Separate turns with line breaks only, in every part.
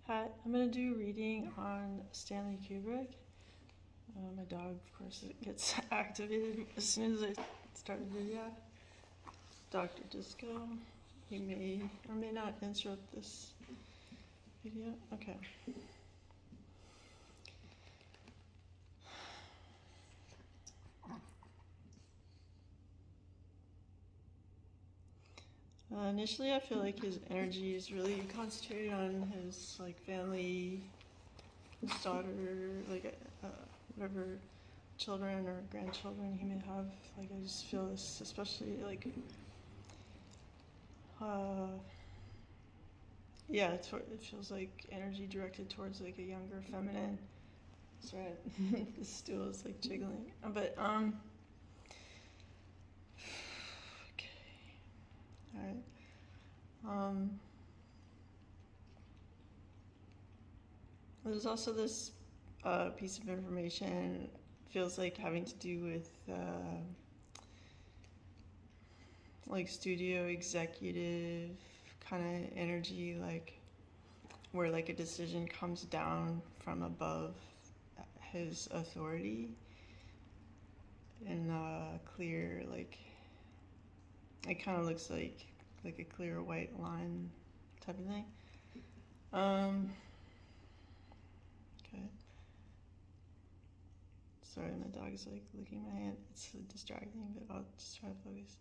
Hi, I'm gonna do a reading on Stanley Kubrick. My dog, of course, it gets activated as soon as I start the video. Dr. Disco, he may or may not interrupt this video. Okay. Initially, I feel like his energy is really concentrated on his family, his daughter, whatever children or grandchildren he may have. I just feel this, especially yeah, it feels like energy directed towards a younger feminine. Sorry, the stool is jiggling, but okay, all right. There's also this piece of information, feels like having to do with studio executive kind of energy, where a decision comes down from above his authority in clear, it kind of looks like a clear white line type of thing. Okay. Sorry, my dog is licking my hand. It's distracting, but I'll just try to focus.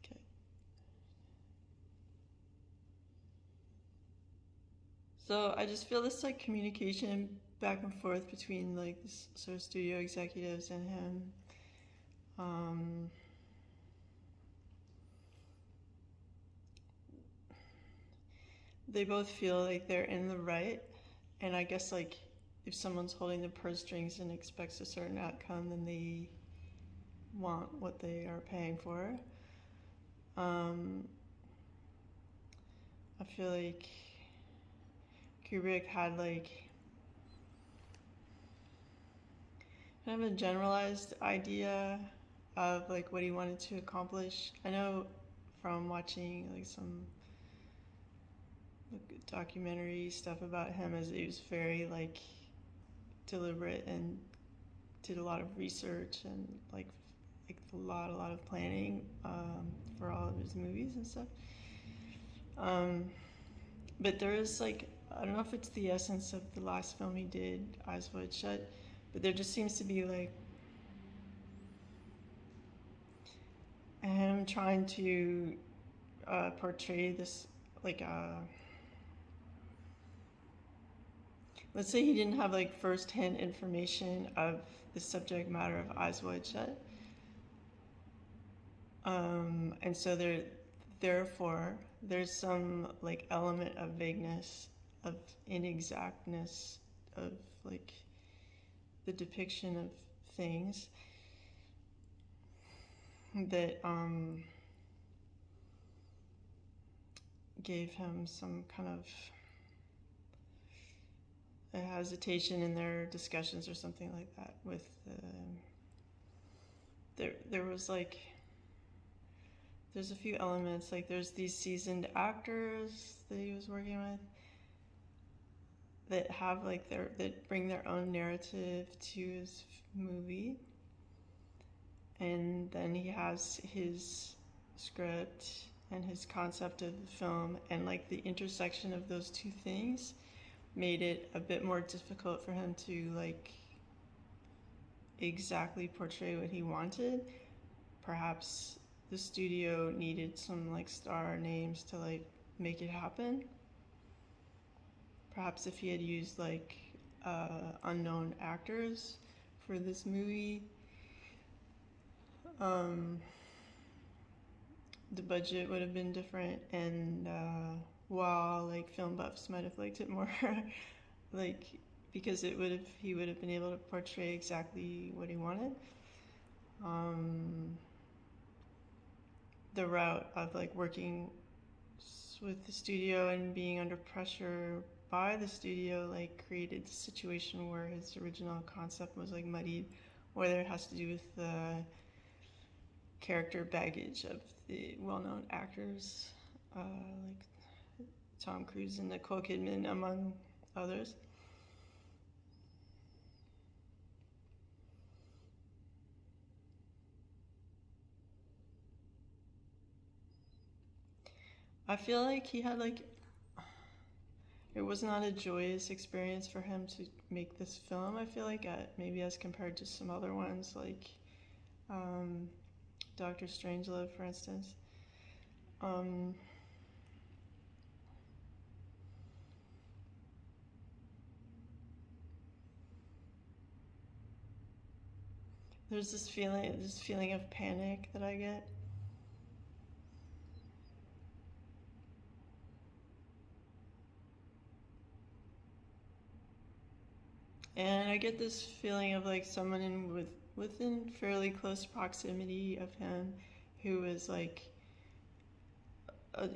Okay. So I just feel this communication back and forth between this sort of studio executives and him. They both feel like they're in the right, and I guess if someone's holding the purse strings and expects a certain outcome, then they want what they are paying for. I feel like Kubrick had kind of a generalized idea of what he wanted to accomplish. I know from watching some documentary stuff about him, as he was very deliberate and did a lot of research and a lot of planning for all of his movies and stuff. But there is I don't know if it's the essence of the last film he did, Eyes Wide Shut, but there just seems to be him trying to portray this let's say he didn't have first-hand information of the subject matter of Eyes Wide Shut, and so therefore there's some element of vagueness, of inexactness, of the depiction of things that gave him some kind of a hesitation in their discussions or something like that. With there was there's a few elements, there's these seasoned actors that he was working with that have that bring their own narrative to his movie, and then he has his script and his concept of the film, and the intersection of those two things made it a bit more difficult for him to exactly portray what he wanted. Perhaps the studio needed some star names to make it happen. Perhaps if he had used unknown actors for this movie, the budget would have been different, and while film buffs might have liked it more, because he would have been able to portray exactly what he wanted. The route of working with the studio and being under pressure by the studio created a situation where his original concept was muddied, whether it has to do with the character baggage of the well-known actors, Tom Cruise and Nicole Kidman, among others. I feel like he had like it was not a joyous experience for him to make this film. I feel like maybe as compared to some other ones like Doctor Strangelove, for instance. Um, there's this feeling of panic that I get. And I get this feeling of like someone within fairly close proximity of him who is like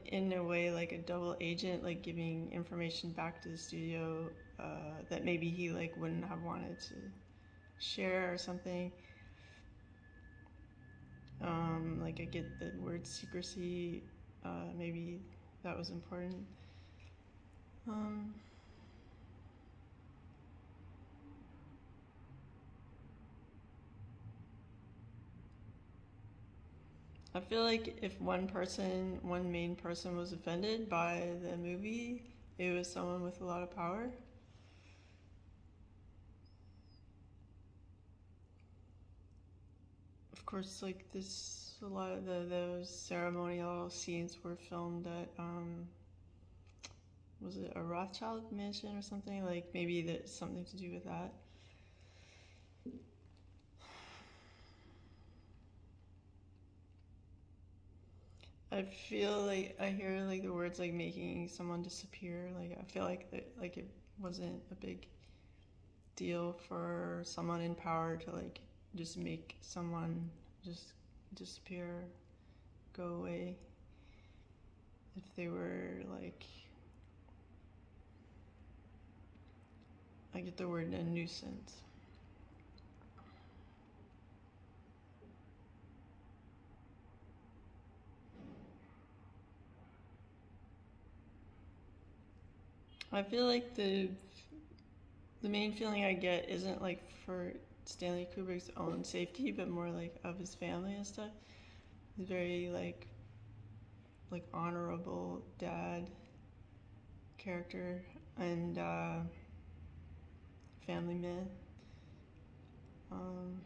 in a way like a double agent, like giving information back to the studio that maybe he like wouldn't have wanted to share or something. Like I get the word secrecy, maybe that was important. Um, I feel like if one main person was offended by the movie, it was someone with a lot of power. Of course, like a lot of those ceremonial scenes were filmed at, was it a Rothschild mansion or something? Like maybe that's something to do with that. I feel like I hear like the words like making someone disappear. Like I feel like like it wasn't a big deal for someone in power to like just make someone just disappear, go away. If they were like, I get the word a nuisance. I feel like the main feeling I get isn't like for Stanley Kubrick's own safety, but more like of his family and stuff. He's very like honorable dad character and family man. Um,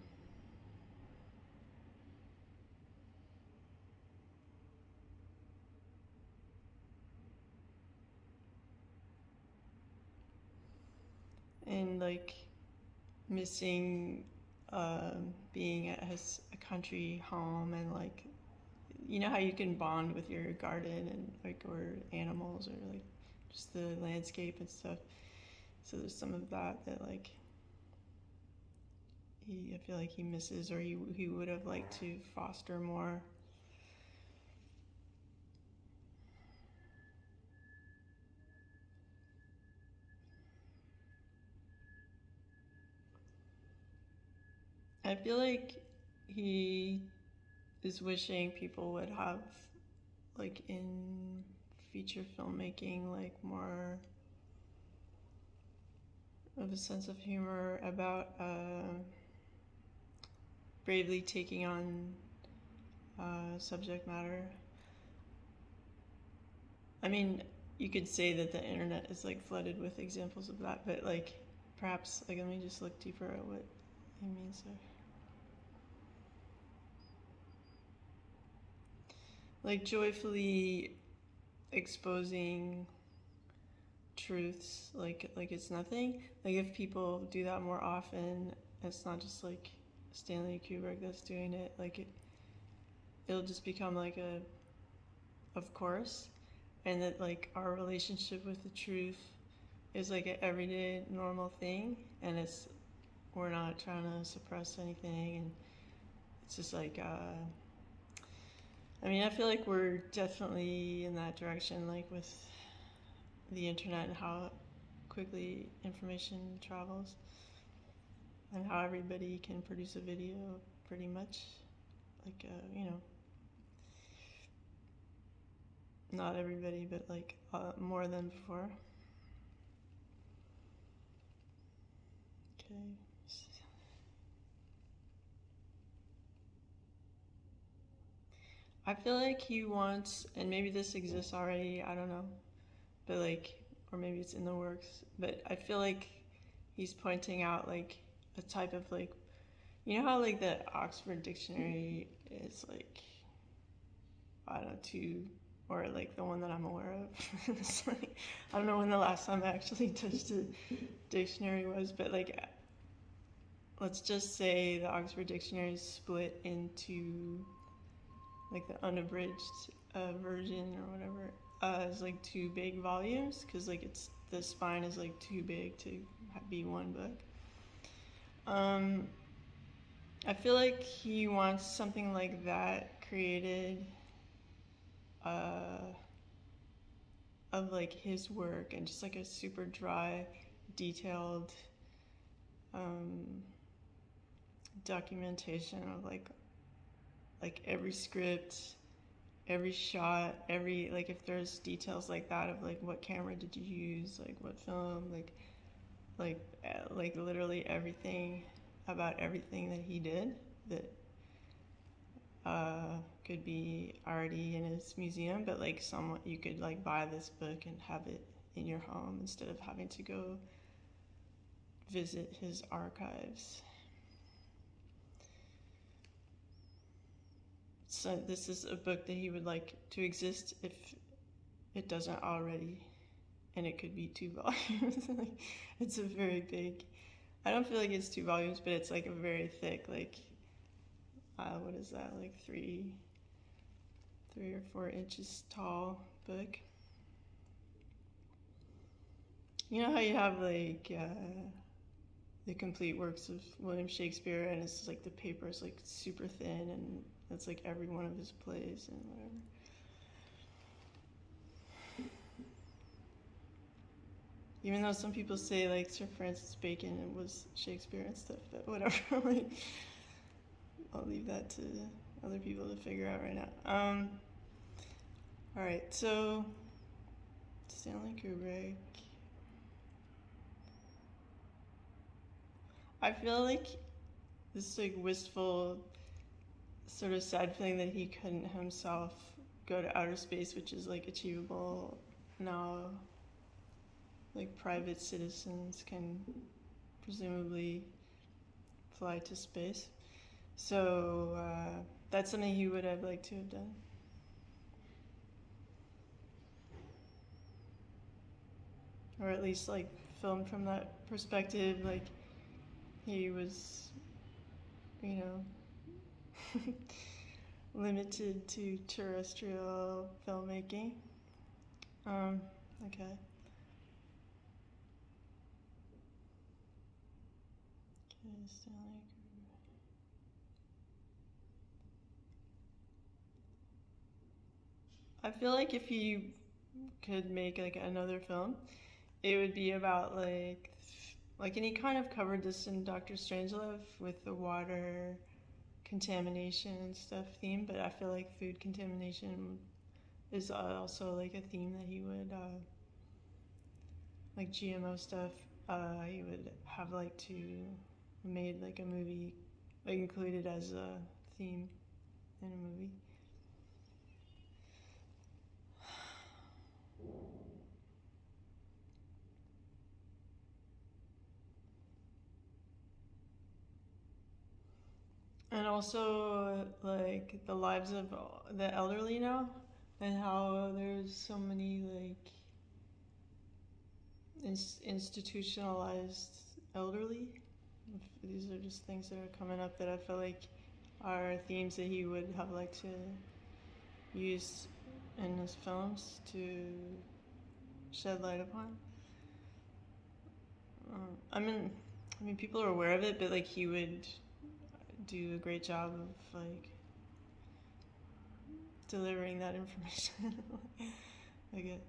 and like missing being at his country home and like you know how you can bond with your garden and like or animals or like just the landscape and stuff. So there's some of that like I feel like he misses or he would have liked to foster more. I feel like he is wishing people would have like in feature filmmaking like more of a sense of humor about bravely taking on subject matter. I mean, you could say that the internet is like flooded with examples of that, but like perhaps like let me just look deeper at what he means there. Like joyfully exposing truths like it's nothing. Like if people do that more often, it's not just like Stanley Kubrick that's doing it. Like it'll just become like a of course, and that like our relationship with the truth is like an everyday normal thing, and we're not trying to suppress anything, and it's just like I mean I feel like we're definitely in that direction, like with the internet and how quickly information travels and how everybody can produce a video pretty much like you know not everybody, but like more than before. Okay. I feel like he wants, and maybe this exists already, I don't know, but like, or maybe it's in the works, but I feel like he's pointing out like a type of like, you know how like the Oxford Dictionary is like, I don't know, two, or like the one that I'm aware of. It's like, I don't know when the last time I actually touched a dictionary was, but like, let's just say the Oxford Dictionary is split into like the unabridged version or whatever, is like two big volumes, because like it's the spine is like too big to be one book. I feel like he wants something like that created of like his work, and just like a super dry, detailed documentation of like every script, every shot, every, like if there's details like that of like what camera did you use, like what film, like literally everything about everything that he did that could be already in his museum, but like someone, you could like buy this book and have it in your home instead of having to go visit his archives. So this is a book that he would like to exist if it doesn't already, and it could be 2 volumes. Like, it's a very big, I don't feel like it's 2 volumes, but it's like a very thick, like what is that, like 3 or 4 inches tall book. You know how you have like the complete works of William Shakespeare, and it's like the paper is like super thin, and it's like every one of his plays and whatever. Even though some people say like Sir Francis Bacon was Shakespeare and stuff, but whatever. Like, I'll leave that to other people to figure out right now. All right, so Stanley Kubrick. I feel like this like wistful, sort of sad feeling that he couldn't himself go to outer space, which is like achievable now. Like private citizens can presumably fly to space. So that's something he would have liked to have done. Or at least like filmed from that perspective, like he was, you know, limited to terrestrial filmmaking. Okay. Stanley Kubrick. I feel like if you could make like another film, it would be about and he kind of covered this in Dr. Strangelove with the water contamination and stuff theme, but I feel like food contamination is also like a theme that he would like GMO stuff. He would have like to made like a movie, like included as a theme in a movie. And also like the lives of the elderly now, and how there's so many like institutionalized elderly. These are just things that are coming up that I feel like are themes that he would have liked to use in his films to shed light upon. I mean, people are aware of it, but like he would do a great job of like delivering that information. Okay.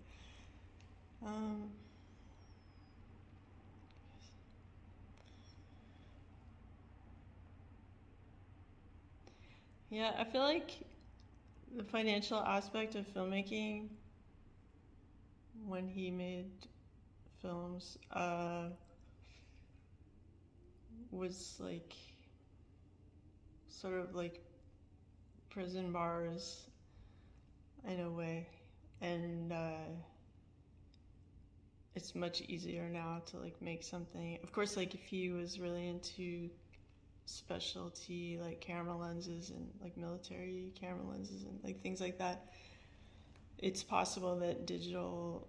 Yeah, I feel like the financial aspect of filmmaking when he made films was like sort of like prison bars in a way, and it's much easier now to like make something. Of course, like if he was really into specialty like camera lenses and like military camera lenses and like things like that, it's possible that digital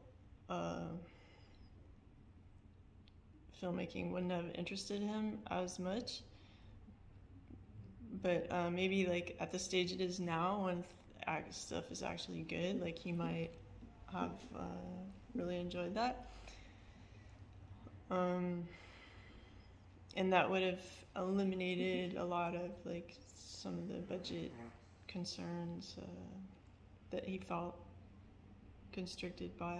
filmmaking wouldn't have interested him as much. But maybe like at the stage it is now, when stuff is actually good, like he might have really enjoyed that. And that would have eliminated a lot of like some of the budget concerns that he felt constricted by.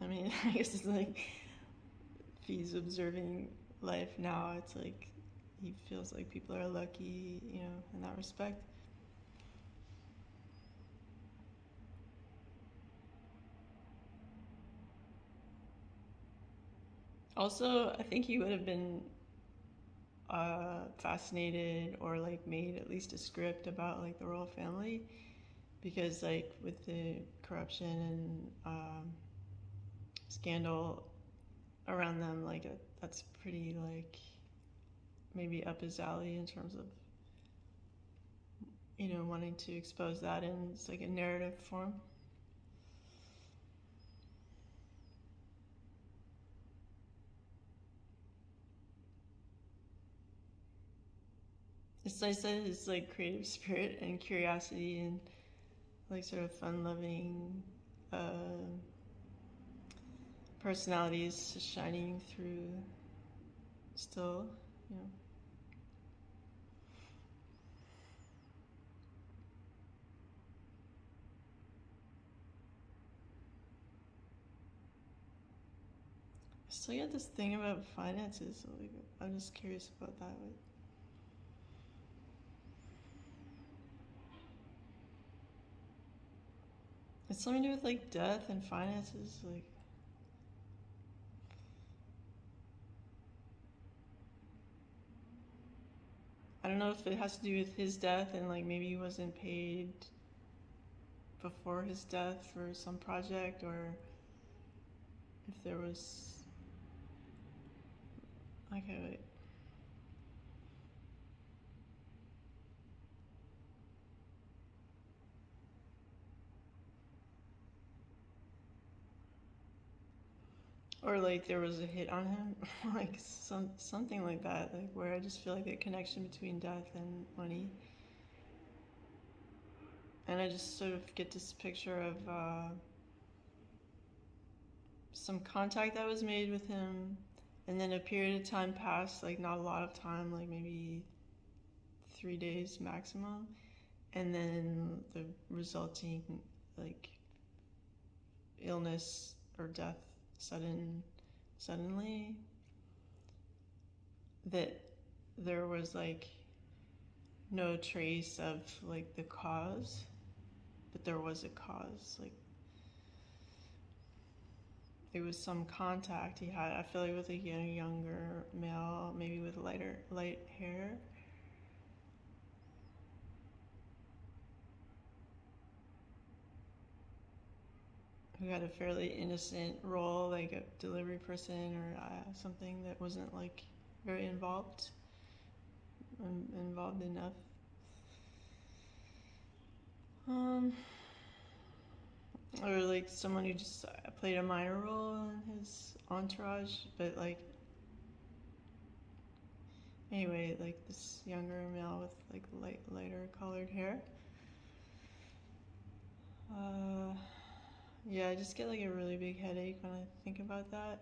I mean, I guess it's like if he's observing life now, it's like he feels like people are lucky, you know, in that respect. Also, I think he would have been fascinated or like made at least a script about like the royal family, because like with the corruption and scandal around them, like that's pretty like maybe up his alley in terms of, you know, wanting to expose that in like a narrative form. It's nice that his like creative spirit and curiosity and like sort of fun-loving personality is shining through still, you know. I still get this thing about finances, so like I'm just curious about that. It's something to do with like death and finances, like I don't know if it has to do with his death and like maybe he wasn't paid before his death for some project, or if there was okay, wait. Or like there was a hit on him, like something like that, like where I just feel like the connection between death and money. And I just sort of get this picture of some contact that was made with him, and then a period of time passed, like not a lot of time, like maybe 3 days maximum, and then the resulting like illness or death suddenly, that there was like no trace of like the cause, but there was a cause. Like it was some contact he had, I feel like, with a younger male, maybe with light hair. Who had a fairly innocent role, like a delivery person or something that wasn't like very involved enough. Or like someone who just played a minor role in his entourage, but like anyway, like this younger male with like lighter colored hair. Yeah, I just get like a really big headache when I think about that.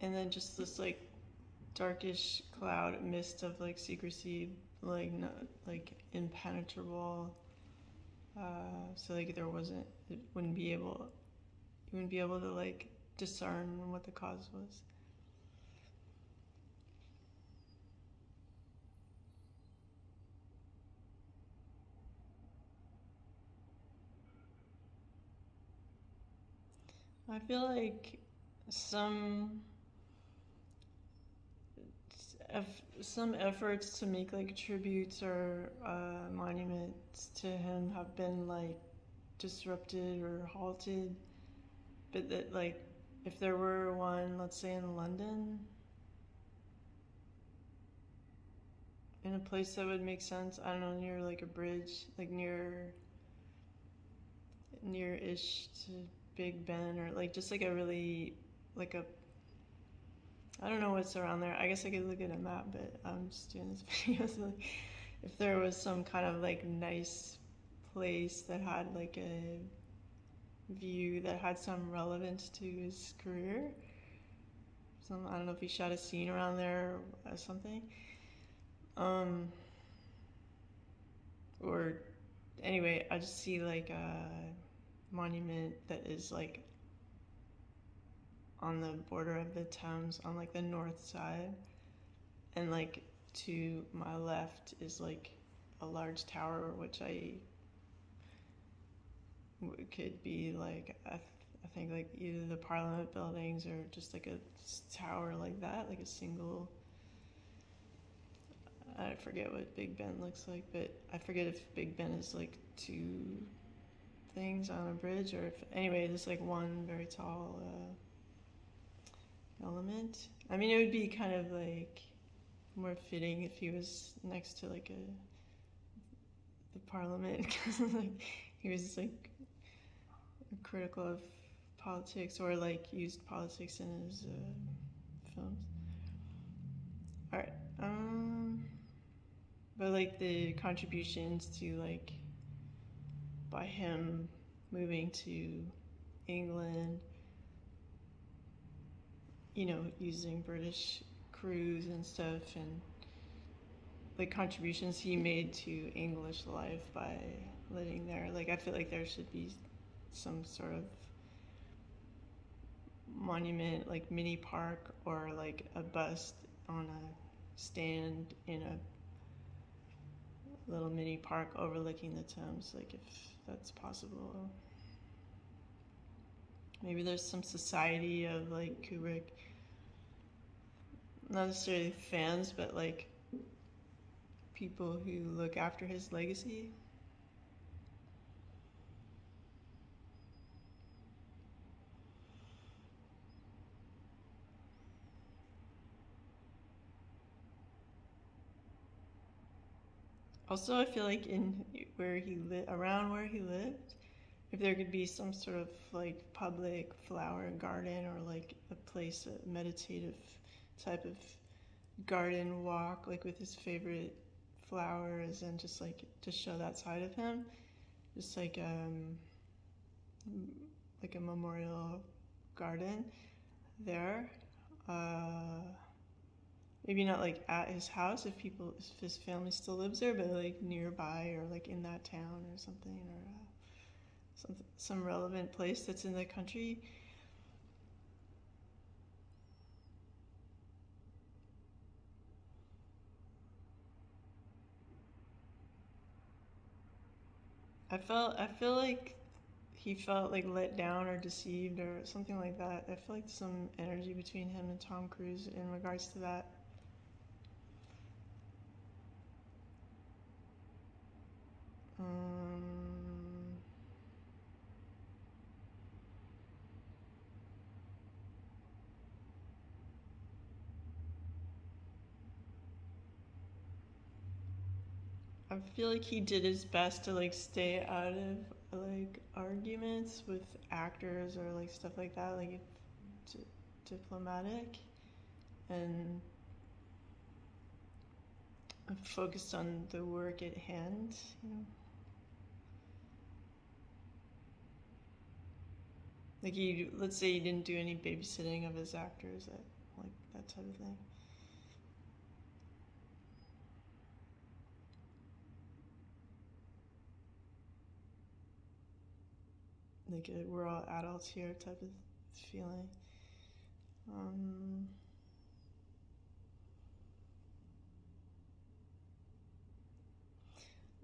And then just this like darkish cloud mist of like secrecy, like not like impenetrable So like there wasn't, it wouldn't be able, you wouldn't be able to like discern what the cause was. I feel like some some efforts to make like tributes or monuments to him have been like disrupted or halted, but that like if there were one, let's say in London, in a place that would make sense, I don't know, near like a bridge, like near-ish to Big Ben, or like just like a really like a, I don't know what's around there. I guess I could look at a map, but I'm just doing this video. So like, if there was some kind of like nice place that had like a view that had some relevance to his career, some, I don't know if he shot a scene around there or something, or anyway, I just see like a monument that is like on the border of the Thames on like the north side, and like to my left is like a large tower, which I could be like I think like either the Parliament buildings or just like a tower like that, like a single. I forget what Big Ben looks like, but I forget if Big Ben is like two things on a bridge, or if anyway, there's like one very tall element. I mean, it would be kind of like more fitting if he was next to like the Parliament, because like he was like critical of politics, or like used politics in his films. All right. But like the contributions to like by him moving to England, you know, using British crews and stuff, and like contributions he made to English life by living there. Like I feel like there should be some sort of monument, like mini park, or like a bust on a stand in a little mini park overlooking the Thames, like if that's possible. Maybe there's some society of like Kubrick, not necessarily fans, but like people who look after his legacy. Also, I feel like in where he lived, around where he lived, if there could be some sort of like public flower garden, or like a place, a meditative type of garden walk, like with his favorite flowers, and just like to show that side of him, just like a memorial garden there. Uh, Maybe not like at his house if people, if his family still lives there, but like nearby, or like in that town or something, or some relevant place that's in the country. I feel like he felt like let down or deceived or something like that. I feel like some energy between him and Tom Cruise in regards to that. Um, I feel like he did his best to like stay out of like arguments with actors or like stuff like that, like diplomatic, and focused on the work at hand, you know. Like he, let's say he didn't do any babysitting of his actors, that like that type of thing. like a we're all adults here type of feeling.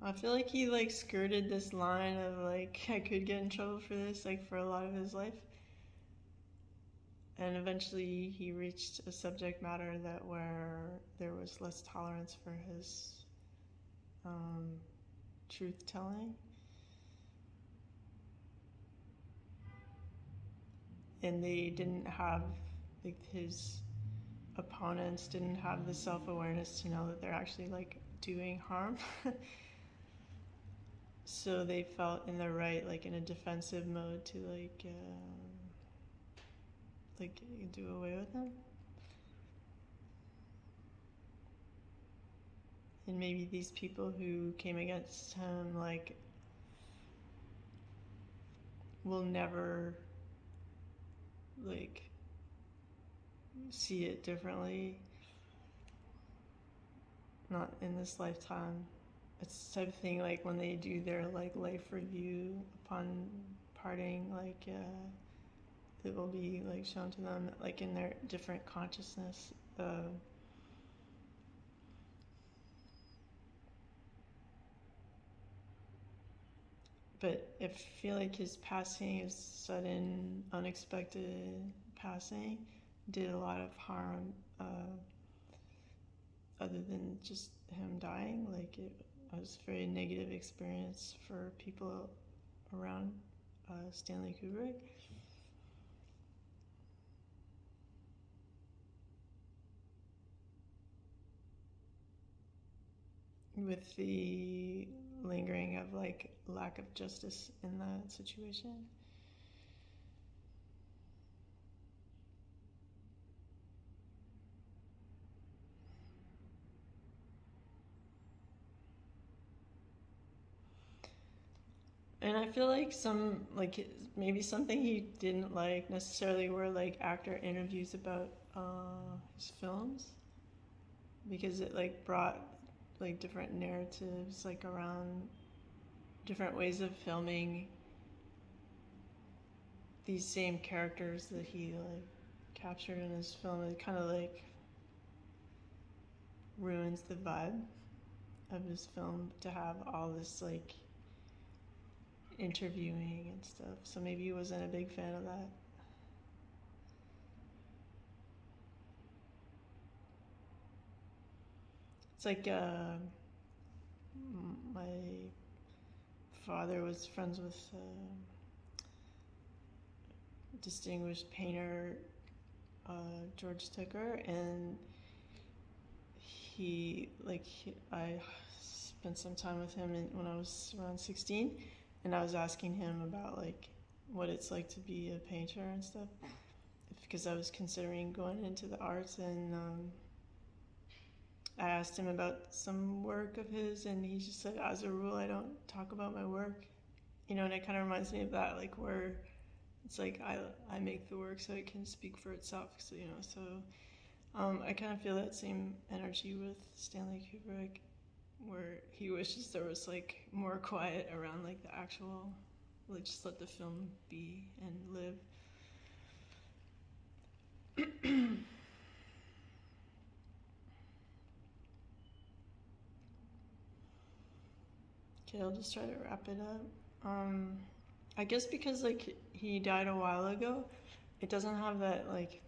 I feel like he like skirted this line of like I could get in trouble for this like for a lot of his life. And eventually he reached a subject matter that where there was less tolerance for his truth telling. And they didn't have, like, his opponents didn't have the self-awareness to know that they're actually like doing harm. So they felt in the right, like in a defensive mode to like do away with them. And maybe these people who came against him like will never like see it differently, not in this lifetime. It's the type of thing like when they do their like life review upon parting, like it will be like shown to them like in their different consciousness. But I feel like his passing, his sudden, unexpected passing, did a lot of harm. Other than just him dying, like it was a very negative experience for people around Stanley Kubrick. With the lingering of like lack of justice in that situation. And I feel like maybe something he didn't like necessarily were like actor interviews about his films, because it like brought like different narratives like around different ways of filming these same characters that he like captured in his film. It kind of like ruins the vibe of his film to have all this like interviewing and stuff. So maybe he wasn't a big fan of that. It's like my father was friends with distinguished painter George Tucker, and I spent some time with him when I was around 16, and I was asking him about like what it's like to be a painter and stuff, because I was considering going into the arts. And I asked him about some work of his, and he just said, as a rule, I don't talk about my work. And it kind of reminds me of that, like where it's like I make the work so it can speak for itself. So I kind of feel that same energy with Stanley Kubrick, where he wishes there was like more quiet around like the actual, like just let the film be and live. Okay, I'll just try to wrap it up. I guess because like he died a while ago, it doesn't have that like,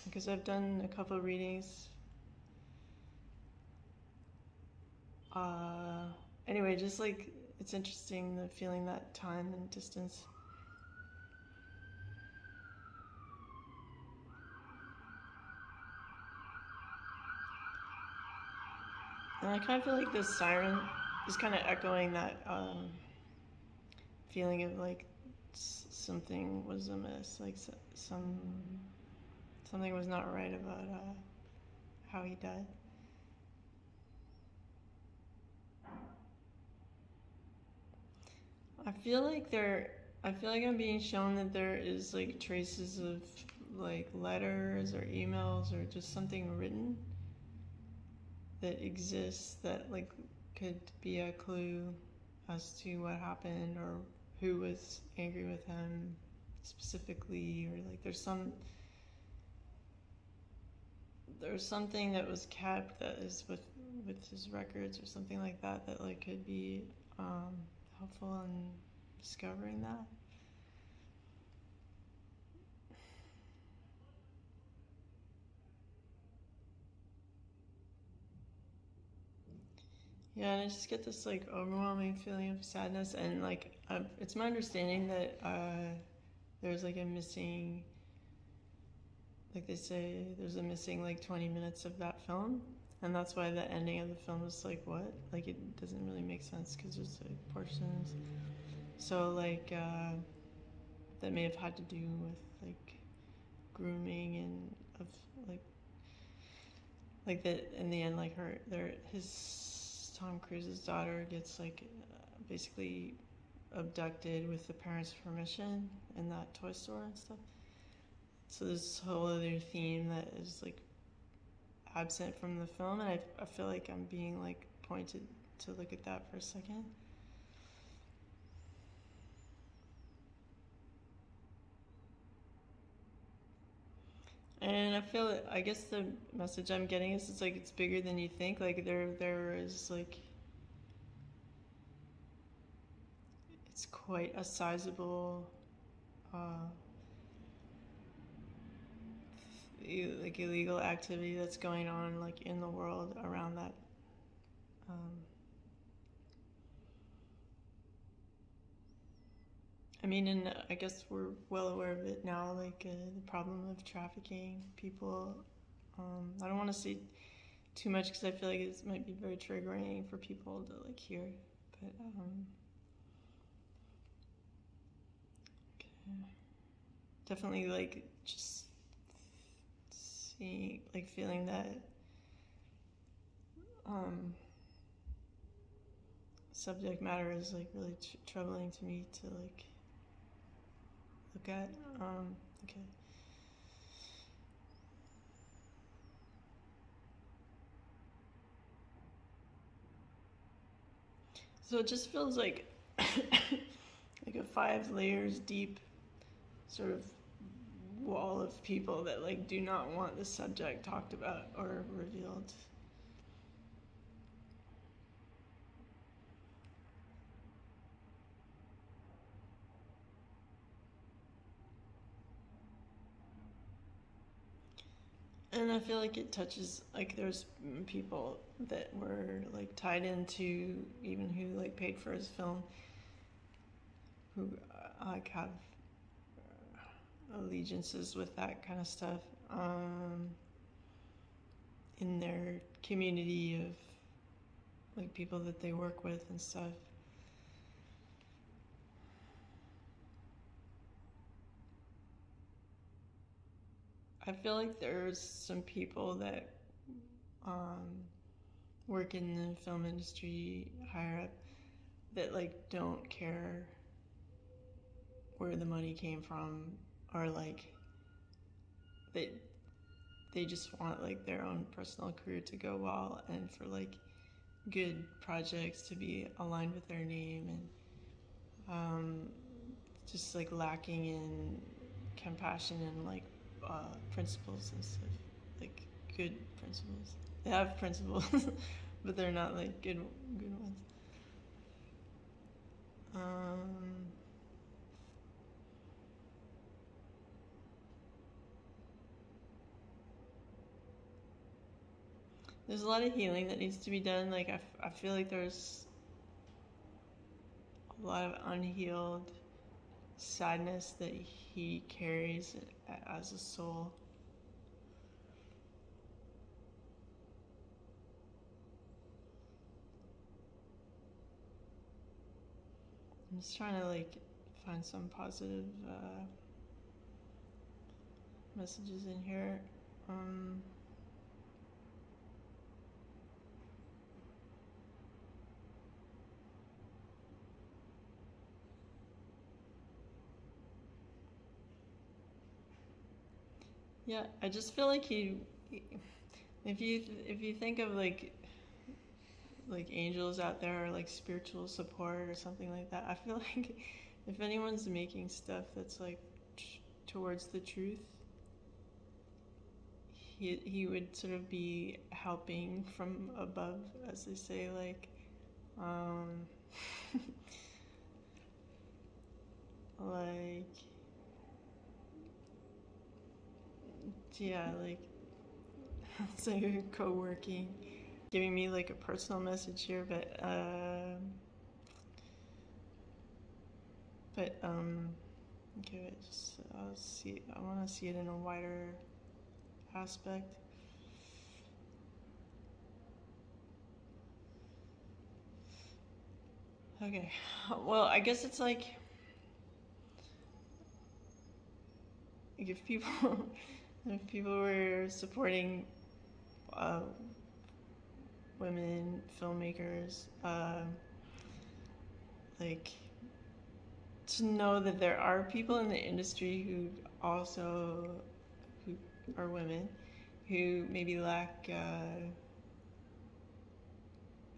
because I've done a couple of readings. Anyway, just like it's interesting the feeling that time and distance. And I kind of feel like this siren is kind of echoing that feeling of like something was amiss, like something was not right about how he died. I feel like I'm being shown that there is like traces of like letters or emails or just something written that exists that like could be a clue as to what happened, or who was angry with him specifically, or like there's something that was kept that is with his records or something like that like could be helpful in discovering that. Yeah, and I just get this like overwhelming feeling of sadness, and like it's my understanding that there's like a missing, like they say, there's a missing like 20 minutes of that film, and that's why the ending of the film is like what? Like it doesn't really make sense because there's like portions. So like that may have had to do with like grooming and of like that in the end like his Tom Cruise's daughter gets like basically abducted with the parents' permission in that toy store and stuff. So there's this whole other theme that is like absent from the film, and I feel like I'm being like pointed to look at that for a second. And I feel, I guess the message I'm getting is it's like it's bigger than you think. Like there is like, it's quite a sizable like illegal activity that's going on like in the world around that. I mean, and I guess we're well aware of it now, like the problem of trafficking people. I don't want to say too much because I feel like it might be very triggering for people to like hear, but okay. Definitely like just seeing, like feeling that subject matter is like really troubling to me to like look at. Okay. So it just feels like like a 5 layers deep sort of wall of people that like do not want the subject talked about or revealed. And I feel like it touches, like there's people that were like tied into, even who like paid for his film, who like have allegiances with that kind of stuff in their community of like people that they work with and stuff. I feel like there's some people that work in the film industry higher up that like don't care where the money came from, or like they just want like their own personal career to go well, and for like good projects to be aligned with their name, and just like lacking in compassion and like principles and stuff, like good principles. They have principles, but they're not like good ones. There's a lot of healing that needs to be done. Like I feel like there's a lot of unhealed sadness that he carries as a soul. I'm just trying to like find some positive messages in here. Yeah, I just feel like if you think of like angels out there, or like spiritual support or something like that, I feel like if anyone's making stuff that's like towards the truth, he would sort of be helping from above, as they say, like like yeah, like it's like co-working, giving me like a personal message here, but okay, I'll see. I want to see it in a wider aspect. Okay, well, I guess it's like if people if people were supporting women filmmakers, like to know that there are people in the industry who are women who maybe lack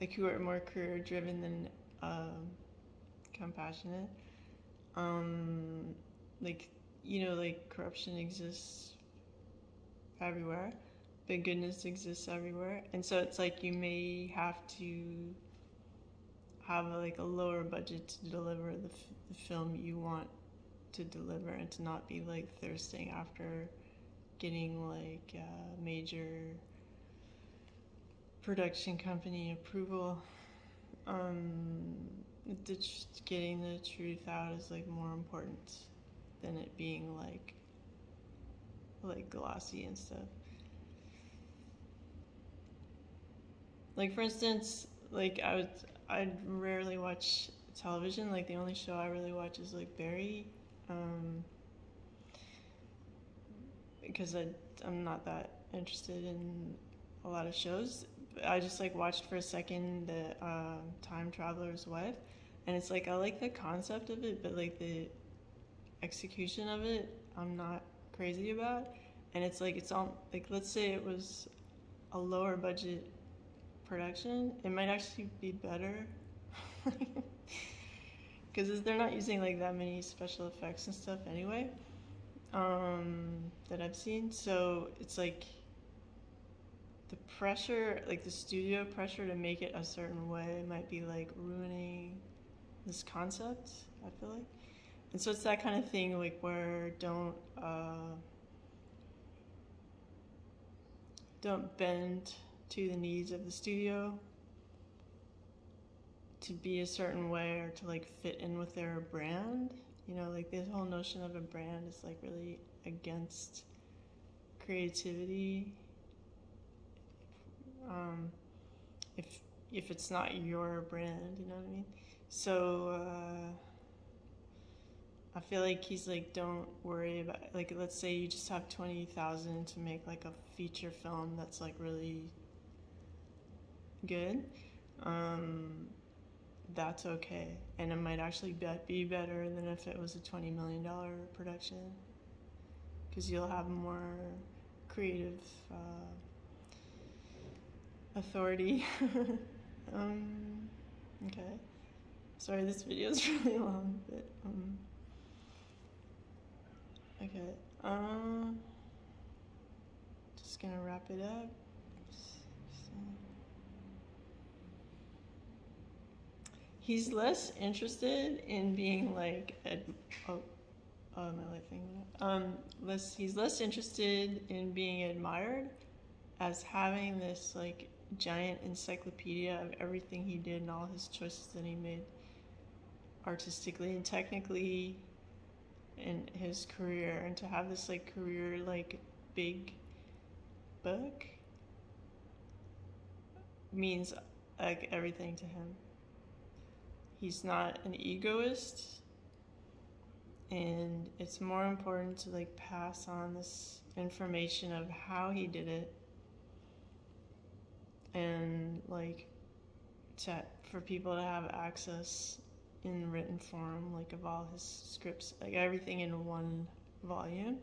like who are more career driven than compassionate. Like like corruption exists everywhere, but goodness exists everywhere, and so it's like you may have to have like a lower budget to deliver the film you want to deliver, and to not be like thirsting after getting like major production company approval. Just getting the truth out is like more important than it being like glossy and stuff. Like for instance, like I'd rarely watch television. Like the only show I really watch is like Barry, because I'm not that interested in a lot of shows. I just like watched for a second the Time Traveler's Wife, and it's like I like the concept of it, but like the execution of it I'm not crazy about. And it's like it's all like, let's say it was a lower budget production, it might actually be better because they're not using like that many special effects and stuff anyway, that I've seen. So it's like the pressure, like the studio pressure to make it a certain way might be like ruining this concept, I feel like. And so it's that kind of thing, like where don't bend to the needs of the studio to be a certain way or to like fit in with their brand. Like this whole notion of a brand is like really against creativity. If it's not your brand, you know what I mean? So I feel like he's like, don't worry about, like, let's say you just have 20,000 to make like a feature film that's like really good. That's okay, and it might actually be better than if it was a $20 million production, because you'll have more creative authority. Okay, sorry, this video is really long, but okay, just gonna wrap it up. He's less interested in being like my light thing. He's less interested in being admired as having this like giant encyclopedia of everything he did and all his choices that he made artistically and technically in his career, and to have this like career like big book means like everything to him. He's not an egoist, and it's more important to like pass on this information of how he did it, and like for people to have access in written form, like of all his scripts, like everything in one volume,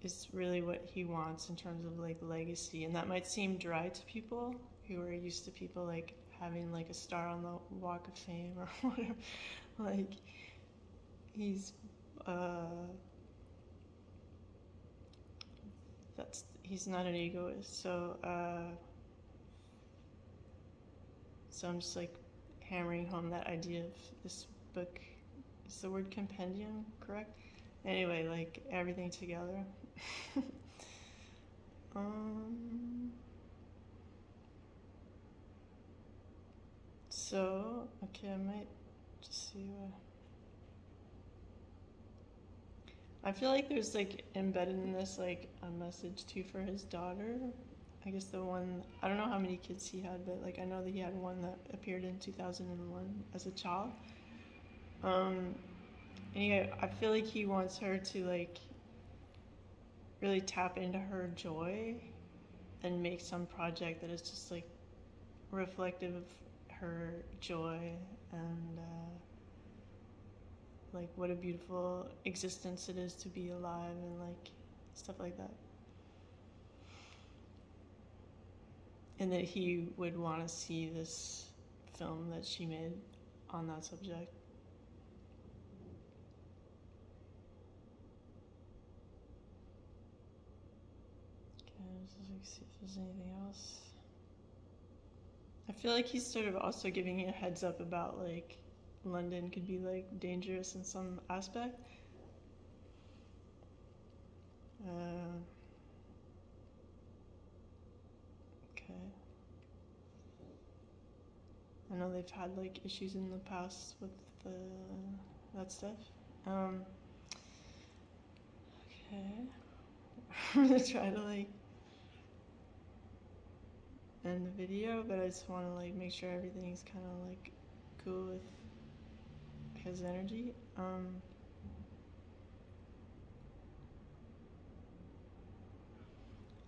is really what he wants in terms of like legacy. And that might seem dry to people who are used to people like having like a star on the Walk of Fame or whatever. Like he's he's not an egoist. So I'm just like hammering home that idea of this book. Is the word compendium correct? Anyway, like everything together. So, okay, I might just see what... I feel like there's like embedded in this like a message too for his daughter. I guess the one, I don't know how many kids he had, but like I know that he had one that appeared in 2001 as a child. Anyway, I feel like he wants her to like really tap into her joy and make some project that is just like reflective of her joy and like what a beautiful existence it is to be alive and like stuff like that. And that he would want to see this film that she made on that subject. Let's see if there's anything else. I feel like he's sort of also giving me a heads up about like London could be like dangerous in some aspect. Okay. I know they've had like issues in the past with that stuff. Okay. I'm gonna try to like end the video, but I just want to like make sure everything's kind of like cool with his energy.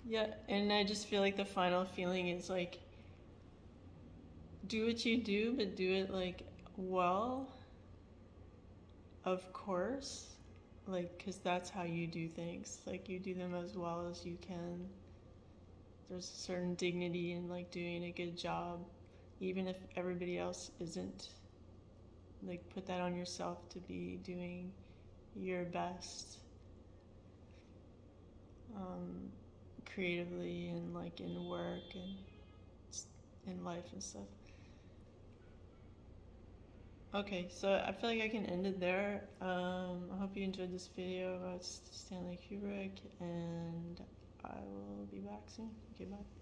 Yeah, and I just feel like the final feeling is like do what you do, but do it like well, of course, like because that's how you do things. Like you do them as well as you can. There's a certain dignity in like doing a good job, even if everybody else isn't. Like put that on yourself to be doing your best creatively and like in work and in life and stuff. Okay, so I feel like I can end it there. I hope you enjoyed this video about Stanley Kubrick, and I will be back soon. Okay, bye.